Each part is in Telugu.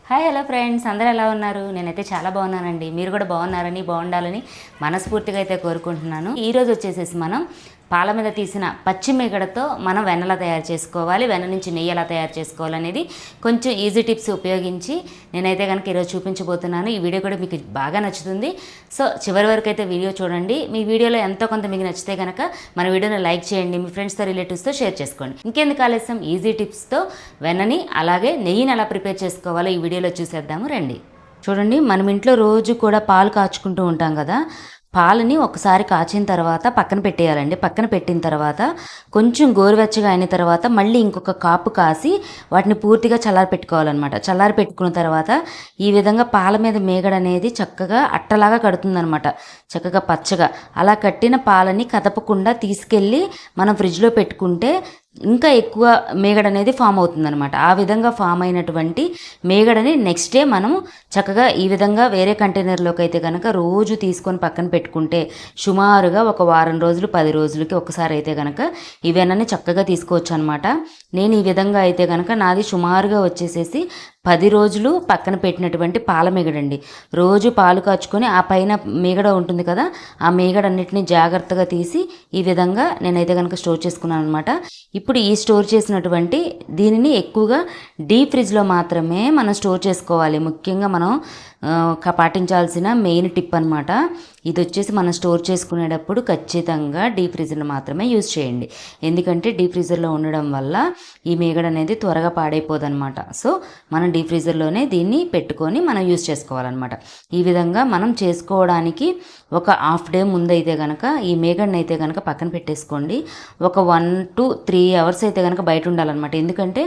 హాయ్ హలో ఫ్రెండ్స్, అందరూ ఎలా ఉన్నారు? నేనైతే చాలా బాగున్నానండి. మీరు కూడా బాగున్నారని బాగుండాలని మనస్ఫూర్తిగా అయితే కోరుకుంటున్నాను. ఈరోజు వచ్చేసేసి మనం పాల మీద తీసిన పచ్చి మీగడతో మనం వెన్నలా తయారు చేసుకోవాలి, వెన్న నుంచి నెయ్యి ఎలా తయారు చేసుకోవాలనేది కొంచెం ఈజీ టిప్స్ ఉపయోగించి నేనైతే కనుక ఈరోజు చూపించబోతున్నాను. ఈ వీడియో కూడా మీకు బాగా నచ్చుతుంది. సో చివరి వరకు అయితే వీడియో చూడండి. మీ వీడియోలో ఎంతో కొంత మీకు నచ్చితే కనుక మన వీడియోని లైక్ చేయండి, మీ ఫ్రెండ్స్తో రిలేటివ్స్తో షేర్ చేసుకోండి. ఇంకెందుకు ఆలస్యం, ఈజీ టిప్స్తో వెన్నని అలాగే నెయ్యిని ఎలా ప్రిపేర్ చేసుకోవాలో ఈ వీడియోలో చూసేద్దాము రండి. చూడండి, మనం ఇంట్లో రోజు కూడా పాలు కాచుకుంటూ ఉంటాం కదా. పాలని ఒకసారి కాచిన తర్వాత పక్కన పెట్టేయాలండి. పక్కన పెట్టిన తర్వాత కొంచెం గోరువెచ్చగా అయిన తర్వాత మళ్ళీ ఇంకొక కాపు కాసి వాటిని పూర్తిగా చల్లారి పెట్టుకోవాలన్నమాట. చల్లారి పెట్టుకున్న తర్వాత ఈ విధంగా పాల మీద మేగడ అనేది చక్కగా అట్టలాగా కడుతుందనమాట. చక్కగా పచ్చగా అలా కట్టిన పాలని కదపకుండా తీసుకెళ్ళి మనం ఫ్రిడ్జ్లో పెట్టుకుంటే ఇంకా ఎక్కువ మేగడ అనేది ఫామ్ అవుతుందన్నమాట. ఆ విధంగా ఫామ్ అయినటువంటి మేగడని నెక్స్ట్ డే మనం చక్కగా ఈ విధంగా వేరే కంటైనర్లోకి అయితే కనుక రోజు తీసుకొని పక్కన పెట్టుకుంటే సుమారుగా ఒక వారం రోజులు 10 రోజులకి ఒకసారి అయితే కనుక ఇవన్నీ చక్కగా తీసుకోవచ్చు అనమాట. నేను ఈ విధంగా అయితే కనుక నాది సుమారుగా వచ్చేసేసి 10 రోజులు పక్కన పెట్టినటువంటి పాల మీగడండి. రోజు పాలు కాచుకొని ఆ పైన మీగడ ఉంటుంది కదా, ఆ మీగడన్నిటిని జాగ్రత్తగా తీసి ఈ విధంగా నేనైతే కనుక స్టోర్ చేసుకున్నాను అనమాట. ఇప్పుడు ఈ స్టోర్ చేసినటువంటి దీనిని ఎక్కువగా డీప్ ఫ్రిడ్జ్లో మాత్రమే మనం స్టోర్ చేసుకోవాలి. ముఖ్యంగా మనం పాటించాల్సిన మెయిన్ టిప్ అనమాట. ఇది వచ్చేసి మనం స్టోర్ చేసుకునేటప్పుడు ఖచ్చితంగా డీప్ ఫ్రీజర్లో మాత్రమే యూజ్ చేయండి. ఎందుకంటే డీప్ ఫ్రీజర్లో ఉండడం వల్ల ఈ మీగడ అనేది త్వరగా పాడైపోదన్నమాట. సో మనం డీప్ ఫ్రీజర్లోనే దీన్ని పెట్టుకొని మనం యూజ్ చేసుకోవాలన్నమాట. ఈ విధంగా మనం చేసుకోవడానికి ఒక హాఫ్ డే ముందైతే కనుక ఈ మేగడని అయితే కనుక పక్కన పెట్టేసుకోండి. ఒక 1 to 3 hours అయితే కనుక బయట ఉండాలన్నమాట. ఎందుకంటే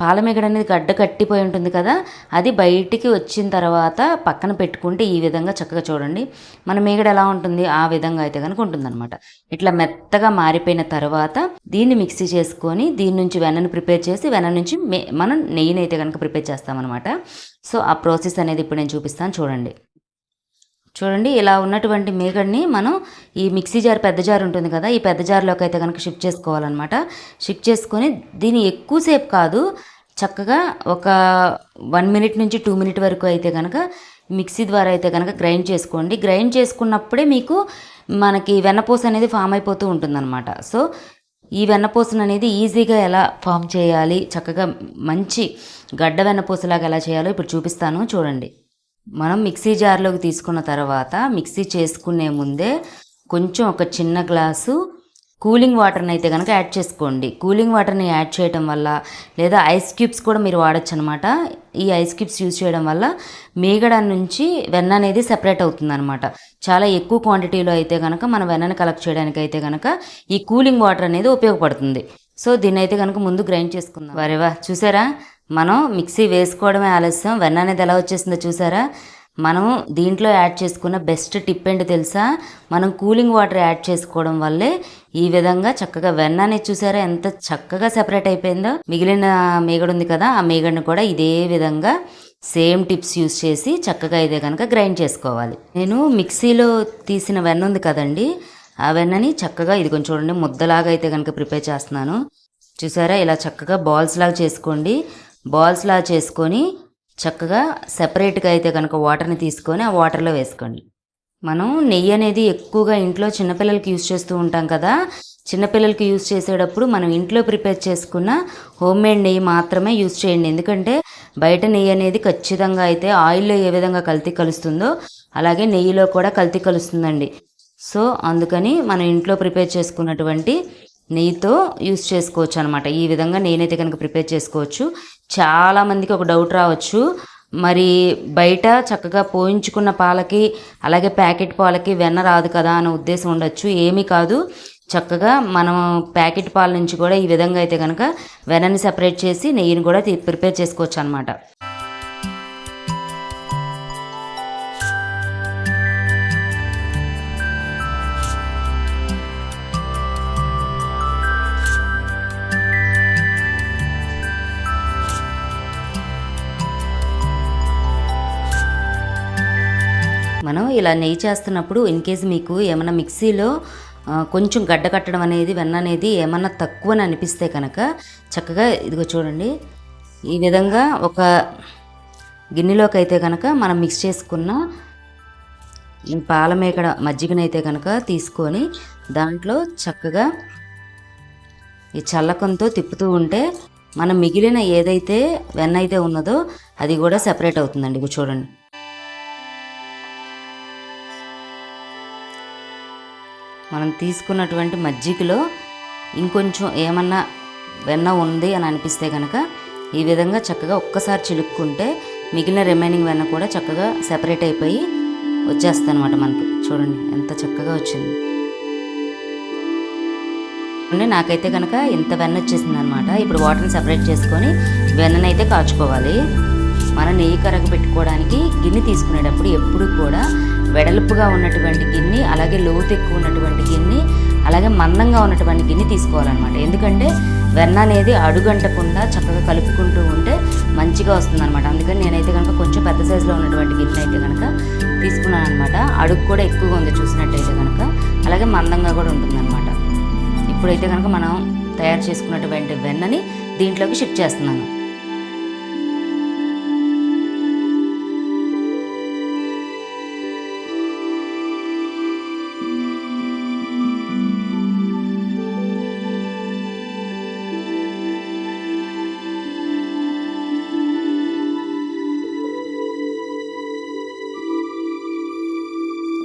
పాల మీగడ అనేది గడ్డ కట్టిపోయి ఉంటుంది కదా, అది బయటికి వచ్చిన తర్వాత పక్కన పెట్టుకుంటే ఈ విధంగా చక్కగా చూడండి మన మీగడ ఎలా ఉంటుంది, ఆ విధంగా అయితే కనుక ఉంటుందన్నమాట. ఇట్లా మెత్తగా మారిపోయిన తర్వాత దీన్ని మిక్సీ చేసుకొని దీని నుంచి వెన్నను ప్రిపేర్ చేసి వెన్న నుంచి మనం నెయ్యిని అయితే కనుక ప్రిపేర్ చేస్తామన్నమాట. సో ఆ ప్రాసెస్ అనేది ఇప్పుడు నేను చూపిస్తాను చూడండి. చూడండి, ఇలా ఉన్నటువంటి మీగడని మనం ఈ మిక్సీ జార్, పెద్ద జార్ ఉంటుంది కదా, ఈ పెద్ద జార్లోకి అయితే కనుక షిఫ్ట్ చేసుకోవాలన్నమాట. షిఫ్ట్ చేసుకొని దీన్ని ఎక్కువసేపు కాదు, చక్కగా ఒక 1 minute నుంచి 2 minutes వరకు అయితే కనుక మిక్సీ ద్వారా అయితే కనుక గ్రైండ్ చేసుకోండి. గ్రైండ్ చేసుకున్నప్పుడే మీకు మనకి వెన్నపూస అనేది ఫామ్ అయిపోతూ ఉంటుందన్నమాట. సో ఈ వెన్నపూసను అనేది ఈజీగా ఎలా ఫామ్ చేయాలి, చక్కగా మంచి గడ్డ వెన్నపూసలాగా ఎలా చేయాలో ఇప్పుడు చూపిస్తాను చూడండి. మనం మిక్సీ జార్లోకి తీసుకున్న తర్వాత మిక్సీ చేసుకునే ముందే కొంచెం ఒక చిన్న గ్లాసు కూలింగ్ వాటర్ని అయితే కనుక యాడ్ చేసుకోండి. కూలింగ్ వాటర్ని యాడ్ చేయడం వల్ల లేదా ఐస్ క్యూబ్స్ కూడా మీరు వాడచ్చు అనమాట. ఈ ఐస్ క్యూబ్స్ యూజ్ చేయడం వల్ల మీగడ నుంచి వెన్న అనేది సెపరేట్ అవుతుందన్నమాట. చాలా ఎక్కువ క్వాంటిటీలో అయితే కనుక మన వెన్నని కలెక్ట్ చేయడానికి అయితే కనుక ఈ కూలింగ్ వాటర్ అనేది ఉపయోగపడుతుంది. సో దీన్ని అయితే కనుక ముందు గ్రైండ్ చేసుకుందాం. వరేవా, చూసారా, మనం మిక్సీ వేసుకోవడమే ఆలస్యం, వెన్న అనేది ఎలా వచ్చేసిందో చూసారా. మనము దీంట్లో యాడ్ చేసుకున్న బెస్ట్ టిప్ ఏంటి తెలుసా, మనం కూలింగ్ వాటర్ యాడ్ చేసుకోవడం వల్లే ఈ విధంగా చక్కగా వెన్న అనేది చూసారా ఎంత చక్కగా సెపరేట్ అయిపోయిందో. మిగిలిన మీగడ ఉంది కదా, ఆ మీగడని కూడా ఇదే విధంగా సేమ్ టిప్స్ యూస్ చేసి చక్కగా ఇదే కనుక గ్రైండ్ చేసుకోవాలి. నేను మిక్సీలో తీసిన వెన్న ఉంది కదండి, ఆ వెన్నని చక్కగా ఇది కొంచెం చూడండి ముద్దలాగా అయితే కనుక ప్రిపేర్ చేస్తున్నాను. చూసారా, ఇలా చక్కగా బాల్స్ లాగా చేసుకోండి. బాల్స్ లాగా చేసుకొని చక్కగా సెపరేట్గా అయితే కనుక వాటర్ని తీసుకొని ఆ వాటర్లో వేసుకోండి. మనం నెయ్యి అనేది ఎక్కువగా ఇంట్లో చిన్నపిల్లలకి యూజ్ చేస్తూ ఉంటాం కదా. చిన్నపిల్లలకి యూజ్ చేసేటప్పుడు మనం ఇంట్లో ప్రిపేర్ చేసుకున్న హోమ్ మేడ్ నెయ్యి మాత్రమే యూజ్ చేయండి. ఎందుకంటే బయట నెయ్యి అనేది ఖచ్చితంగా అయితే ఆయిల్లో ఏ విధంగా కల్తీ కలుస్తుందో అలాగే నెయ్యిలో కూడా కల్తీ కలుస్తుందండి. సో అందుకని మనం ఇంట్లో ప్రిపేర్ చేసుకున్నటువంటి నెయ్యితో యూస్ చేసుకోవచ్చు అనమాట. ఈ విధంగా నేనైతే కనుక ప్రిపేర్ చేసుకోవచ్చు. చాలామందికి ఒక డౌట్ రావచ్చు, మరి బయట చక్కగా పోయించుకున్న పాలకి అలాగే ప్యాకెట్ పాలకి వెన్న రాదు కదా అనే ఉద్దేశం ఉండొచ్చు. ఏమీ కాదు, చక్కగా మనం ప్యాకెట్ పాల నుంచి కూడా ఈ విధంగా అయితే కనుక వెన్నని సెపరేట్ చేసి నెయ్యిని కూడా ప్రిపేర్ చేసుకోవచ్చు అనమాట. మనం ఇలా నెయ్యి చేస్తున్నప్పుడు ఇన్ కేసు మీకు ఏమైనా మిక్సీలో కొంచెం గడ్డ కట్టడం అనేది వెన్న అనేది ఏమన్నా తక్కువని అనిపిస్తే కనుక చక్కగా ఇదిగో చూడండి ఈ విధంగా ఒక గిన్నెలోకి అయితే కనుక మనం మిక్స్ చేసుకున్న ఈ పాలమేకడ మజ్జిగనైతే కనుక తీసుకొని దాంట్లో చక్కగా ఈ చల్లకంతో తిప్పుతూ ఉంటే మనం మిగిలిన ఏదైతే వెన్న అయితే ఉన్నదో అది కూడా సెపరేట్ అవుతుందండి. ఇప్పుడు చూడండి, మనం తీసుకున్నటువంటి మజ్జిగలో ఇంకొంచెం ఏమన్నా వెన్న ఉంది అని అనిపిస్తే కనుక ఈ విధంగా చక్కగా ఒక్కసారి చిలుక్కుంటే మిగిలిన రిమైనింగ్ వెన్న కూడా చక్కగా సెపరేట్ అయిపోయి వచ్చేస్తుంది అనమాట. మనకి చూడండి ఎంత చక్కగా వచ్చింది. నాకైతే కనుక ఇంత వెన్న వచ్చేసింది అనమాట. ఇప్పుడు వాటర్ని సెపరేట్ చేసుకొని వెన్ననైతే కాచుకోవాలి. మనం నెయ్యి కరగ పెట్టుకోవడానికి గిన్నె తీసుకునేటప్పుడు ఎప్పుడు కూడా వెడల్పుగా ఉన్నటువంటి గిన్నె, అలాగే లోతు ఎక్కువ ఉన్నటువంటి గిన్నె, అలాగే మందంగా ఉన్నటువంటి గిన్నె తీసుకోవాలన్నమాట. ఎందుకంటే వెన్న అనేది అడుగంటకుండా చక్కగా కలుపుకుంటూ ఉంటే మంచిగా వస్తుంది అనమాట. అందుకని నేనైతే కనుక కొంచెం పెద్ద సైజులో ఉన్నటువంటి గిన్నె అయితే కనుక తీసుకున్నాను అనమాట. అడుగు కూడా ఎక్కువగా ఉంది చూసినట్టయితే కనుక, అలాగే మందంగా కూడా ఉంటుందన్నమాట. ఇప్పుడైతే కనుక మనం తయారు చేసుకున్నటువంటి వెన్నని దీంట్లోకి షిఫ్ట్ చేస్తున్నాను.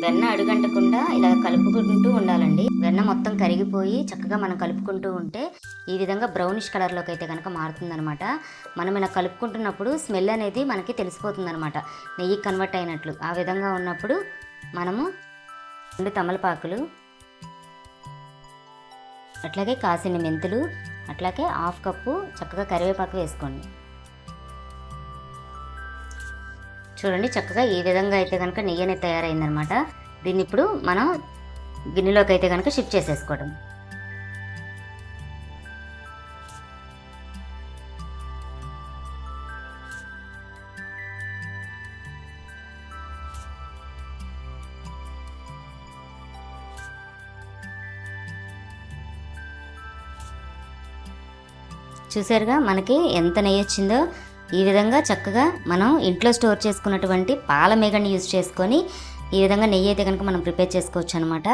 వెన్న అడుగంటకుండా ఇలా కలుపుకుంటూ ఉండాలండి. వెన్న మొత్తం కరిగిపోయి చక్కగా మనం కలుపుకుంటూ ఉంటే ఈ విధంగా బ్రౌనిష్ కలర్లోకి అయితే కనుక మారుతుందనమాట. మనం ఇలా కలుపుకుంటున్నప్పుడు స్మెల్ అనేది మనకి తెలిసిపోతుందనమాట, నెయ్యి కన్వర్ట్ అయినట్లు. ఆ విధంగా ఉన్నప్పుడు మనము 2 తమలపాకులు, అట్లాగే కాసిన మెంతులు, అట్లాగే 1/2 కప్పు చక్కగా కరివేపాకు వేసుకోండి. చూడండి చక్కగా ఈ విధంగా అయితే కనుక నెయ్యి అనేది తయారైందనమాట. దీన్ని ఇప్పుడు మనం గిన్నెలోకి అయితే కనుక షిఫ్ట్ చేసేసుకోవడం. చూసారుగా మనకి ఎంత నెయ్యి వచ్చిందో. ఈ విధంగా చక్కగా మనం ఇంట్లో స్టోర్ చేసుకున్నటువంటి పాల మేగడని యూజ్ చేసుకొని ఈ విధంగా నెయ్యి అయితే కనుక మనం ప్రిపేర్ చేసుకోవచ్చు అనమాట.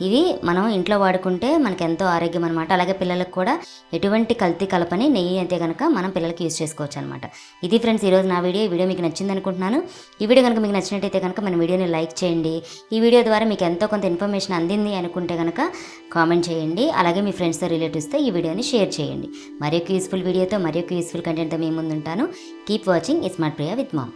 ఇవి మనం ఇంట్లో వాడుకుంటే మనకి ఎంతో ఆరోగ్యం అనమాట. అలాగే పిల్లలకు కూడా ఎటువంటి కల్తీ కలపని నెయ్యి అయితే కనుక మనం పిల్లలకి యూజ్ చేసుకోవచ్చు అనమాట. ఇది ఫ్రెండ్స్ ఈరోజు నా వీడియో. ఈ వీడియో మీకు నచ్చింది అనుకుంటున్నాను. ఈ వీడియో కనుక మీకు నచ్చినట్టయితే కనుక మన వీడియోని లైక్ చేయండి. ఈ వీడియో ద్వారా మీకు ఎంతో కొంత ఇన్ఫర్మేషన్ అందింది అనుకుంటే కనుక కామెంట్ చేయండి. అలాగే మీ ఫ్రెండ్స్తో రిలేటివ్స్తో ఈ వీడియోని షేర్ చేయండి. మరొక యూస్ఫుల్ వీడియోతో మరొక యూస్ఫుల్ కంటెంట్తో మీ ముందు ఉంటాను. Keep watching smart Priya with ma'am.